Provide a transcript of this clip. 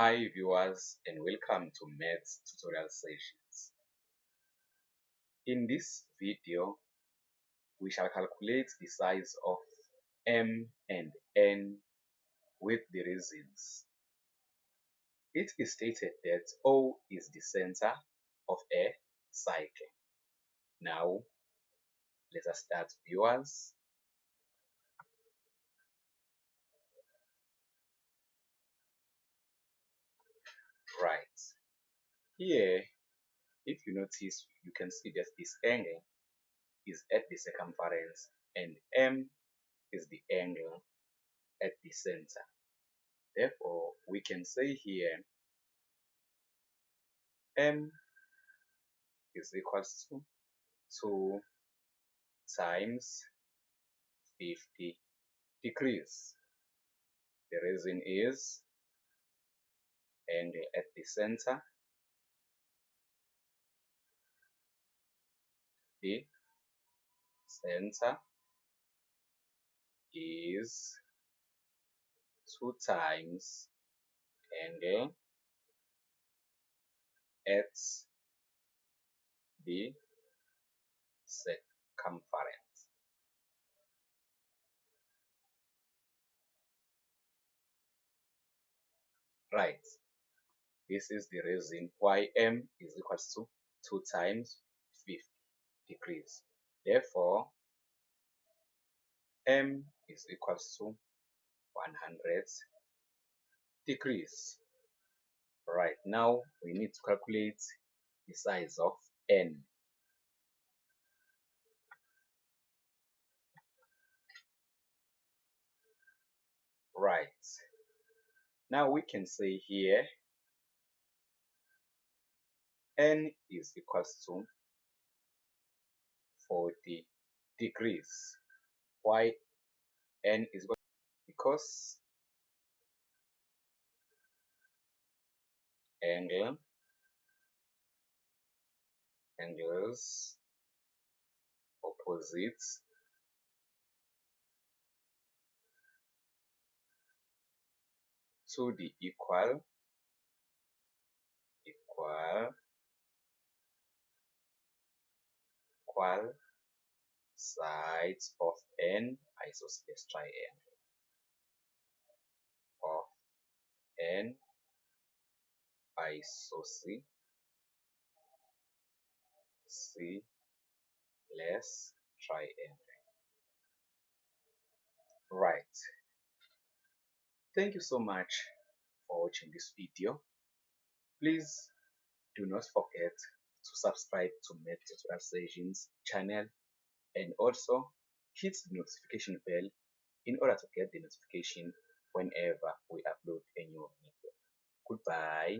Hi viewers and welcome to Maths tutorial sessions. In this video, we shall calculate the size of m and n with the reasons. It is stated that O is the center of a cycle. Now, let us start, viewers. Right. Here, if you notice, you can see that this angle is at the circumference and m is the angle at the center. Therefore, we can say here m is equals to 2 times 50 degrees. The reason is angle at the center, the center is 2 times angle at the circumference. Right. This is the reason why m is equals to 2 times 50 degrees. Therefore, m is equals to 100 degrees. Right, now we need to calculate the size of n. Right, now we can say here n is equals to 40 degrees. Why n is equal to? Because angles opposite to the equal sides of an isosceles triangle of an isosceles triangle. Right. Thank you so much for watching this video. Please do not forget to subscribe to Math Tutorial Sessions channel and also hit the notification bell in order to get the notification whenever we upload a new video. Goodbye.